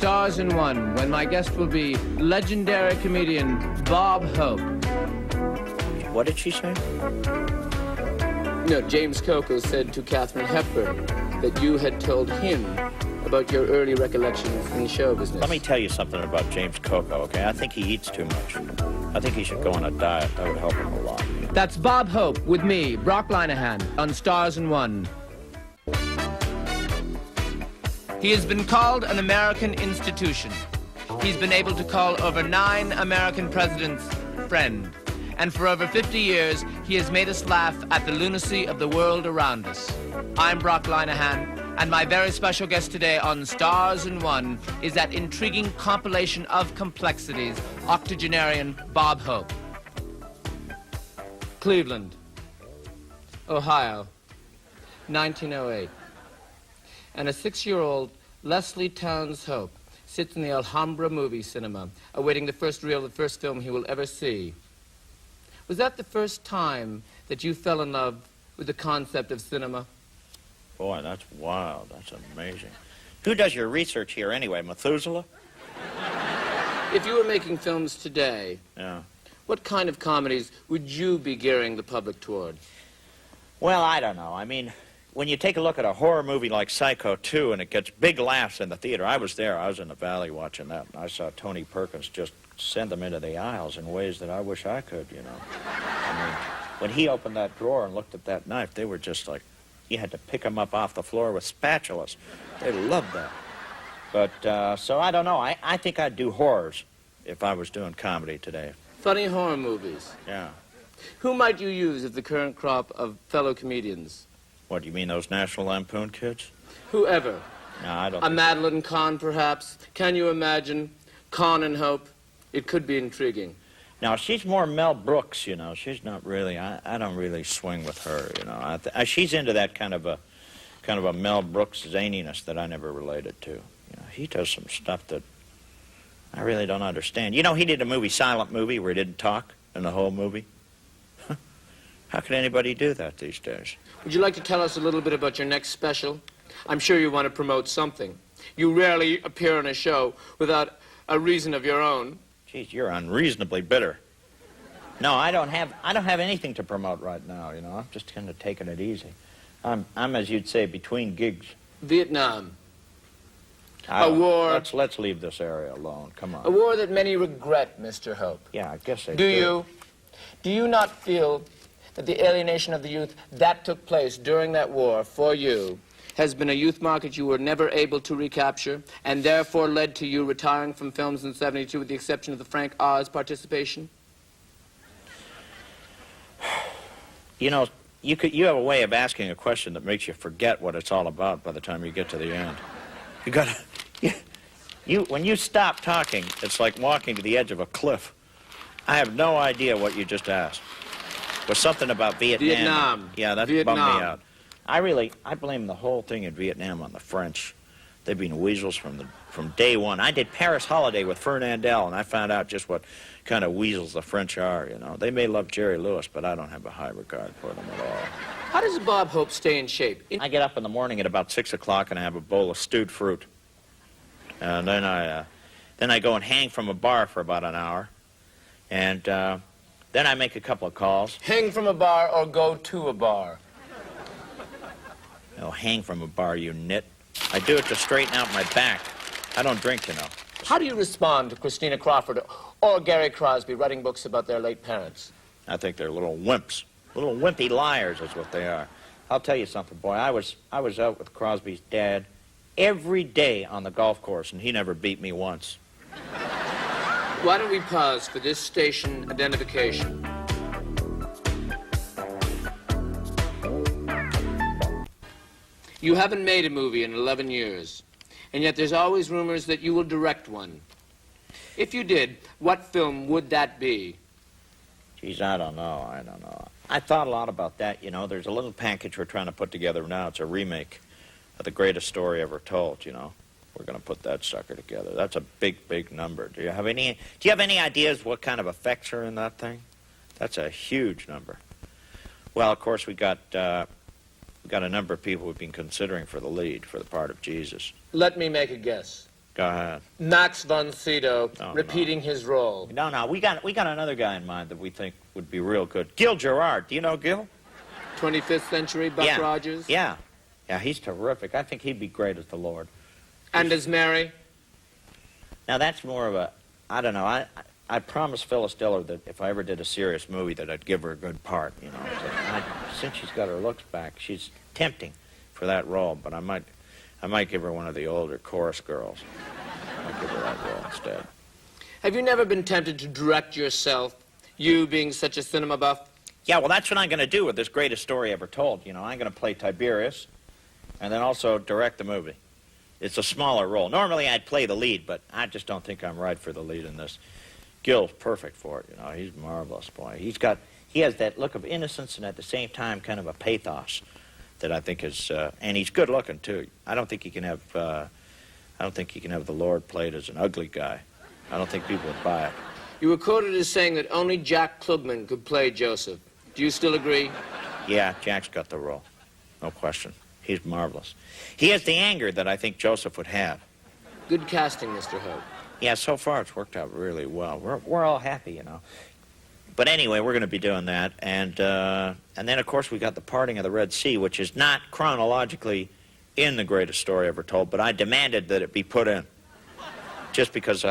Stars in One, when my guest will be legendary comedian Bob Hope. What did she say? No, James Coco said to Katharine Hepburn that you had told him about your early recollections in the show business. Let me tell you something about James Coco, okay? I think he eats too much. I think he should go on a diet. That would help him a lot. That's Bob Hope with me, Brock Linehan, on Stars in One. He has been called an American institution. He's been able to call over 9 American presidents friend. And for over 50 years, he has made us laugh at the lunacy of the world around us. I'm Brock Linehan, and my very special guest today on Stars in One is that intriguing compilation of complexities, octogenarian Bob Hope. Cleveland, Ohio, 1908. And a 6-year-old Leslie Towns Hope sits in the Alhambra movie cinema, awaiting the first reel of the first film he will ever see. Was that the first time that you fell in love with the concept of cinema? Boy, that's wild. That's amazing. Who does your research here anyway, Methuselah? If you were making films today, Yeah. what kind of comedies would you be gearing the public toward? Well, I don't know. I mean, when you take a look at a horror movie like Psycho 2 and it gets big laughs in the theater, I was there. I was in the valley watching that, and I saw Tony Perkins just send them into the aisles in ways that I wish I could, you know. I mean, when he opened that drawer and looked at that knife, they were just like, you had to pick them up off the floor with spatulas. They loved that. But, so I don't know. I think I'd do horrors if I was doing comedy today. Funny horror movies. Yeah. Who might you use as the current crop of fellow comedians? What, you mean those National Lampoon kids? Whoever. No, I don't A think Madeline Kahn, perhaps. Can you imagine Kahn and Hope? It could be intriguing. Now, she's more Mel Brooks, you know. She's not really, I don't really swing with her, you know. She's into that kind of a Mel Brooks zaniness that I never related to. You know, he does some stuff that I really don't understand. You know, he did a movie, silent movie, where he didn't talk in the whole movie. How could anybody do that these days? Would you like to tell us a little bit about your next special? I'm sure you want to promote something. You rarely appear on a show without a reason of your own. Geez, you're unreasonably bitter. No, I don't have anything to promote right now, you know. I'm just kind of taking it easy. I'm, as you'd say, between gigs. Vietnam. A war. Let's leave this area alone. Come on. A war that many regret, Mr. Hope. Yeah, I guess they do. You? Do you not feel that the alienation of the youth that took place during that war for you has been a youth market you were never able to recapture, and therefore led to you retiring from films in '72 with the exception of the Frank Oz participation? You know, you have a way of asking a question that makes you forget what it's all about by the time you get to the end. You gotta, when you stop talking, it's like walking to the edge of a cliff. I have no idea what you just asked. It was something about Vietnam. Vietnam. Yeah, that Vietnam. bummed me out. I blame the whole thing in Vietnam on the French. They've been weasels from day one. I did Paris Holiday with Fernandel, and I found out just what kind of weasels the French are, you know. They may love Jerry Lewis, but I don't have a high regard for them at all. How does Bob Hope stay in shape? I get up in the morning at about 6 o'clock and I have a bowl of stewed fruit. And then I go and hang from a bar for about an hour. And then I make a couple of calls. Hang from a bar or go to a bar? Oh, hang from a bar, you nit. I do it to straighten out my back. I don't drink, you know. How do you respond to Christina Crawford or Gary Crosby writing books about their late parents? I think they're little wimps. Little wimpy liars is what they are. I'll tell you something, boy. I was out with Crosby's dad every day on the golf course, and he never beat me once. Why don't we pause for this station identification? You haven't made a movie in 11 years, and yet there's always rumors that you will direct one. If you did, what film would that be? Geez, I don't know. I thought a lot about that, you know. There's a little package we're trying to put together now. It's a remake of The Greatest Story Ever Told, you know. We're going to put that sucker together. That's a big, big number. Do you have any ideas what kind of effects are in that thing? That's a huge number. Well, of course, we got a number of people who've been considering for the lead, for the part of Jesus. Let me make a guess. Go ahead. Max von Sydow repeating no. his role. No, we got another guy in mind that we think would be real good. Gil Gerard. Do you know Gil? 25th century Buck Rogers? Yeah, he's terrific. I think he'd be great as the Lord. And as Mary? Now, that's more of a, I don't know, I promised Phyllis Diller that if I ever did a serious movie that I'd give her a good part, you know. But since she's got her looks back, she's tempting for that role, but I might give her one of the older chorus girls. I might give her that role instead. Have you never been tempted to direct yourself, you being such a cinema buff? Yeah, well, that's what I'm going to do with this greatest story ever told. You know, I'm going to play Tiberius and then also direct the movie. It's a smaller role. Normally, I'd play the lead, but I just don't think I'm right for the lead in this. Gil's perfect for it, you know. He's marvelous, boy. He has that look of innocence and at the same time kind of a pathos that I think is, and he's good looking too. I don't think he can have the Lord played as an ugly guy. I don't think people would buy it. You were quoted as saying that only Jack Klugman could play Joseph. Do you still agree? Yeah, Jack's got the role. No question. He's marvelous. He has the anger that I think Joseph would have. Good casting, Mr. Hope. Yeah, so far it's worked out really well. We're all happy, you know. But anyway, we're going to be doing that. And then, of course, we got the parting of the Red Sea, which is not chronologically in the greatest story ever told, but I demanded that it be put in. Just because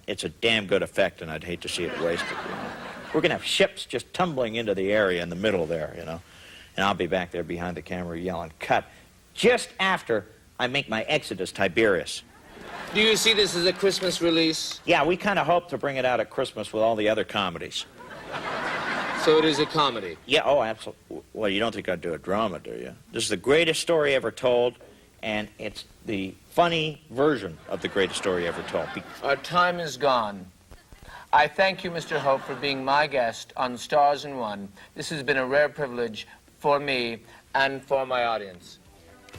it's a damn good effect, and I'd hate to see it wasted, you know. We're going to have ships just tumbling into the area in the middle there, you know. And I'll be back there behind the camera yelling, cut, just after I make my exit as Tiberius. Do you see this as a Christmas release? Yeah, we kind of hope to bring it out at Christmas with all the other comedies. So it is a comedy? Yeah, oh, absolutely. Well, you don't think I'd do a drama, do you? This is the greatest story ever told, and it's the funny version of the greatest story ever told. Our time is gone. I thank you, Mr. Hope, for being my guest on Stars in One. This has been a rare privilege for me and for my audience.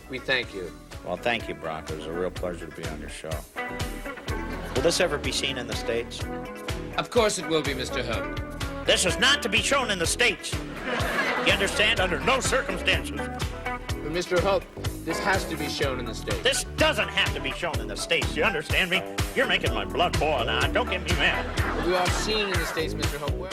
We thank you. Well, thank you, Brock. It was a real pleasure to be on your show. Will this ever be seen in the States? Of course it will be, Mr. Hope. This is not to be shown in the States. You understand? Under no circumstances. But, Mr. Hope, this has to be shown in the States. This doesn't have to be shown in the States. You understand me? You're making my blood boil now. Don't get me mad. We are seen in the States, Mr. Hope. Where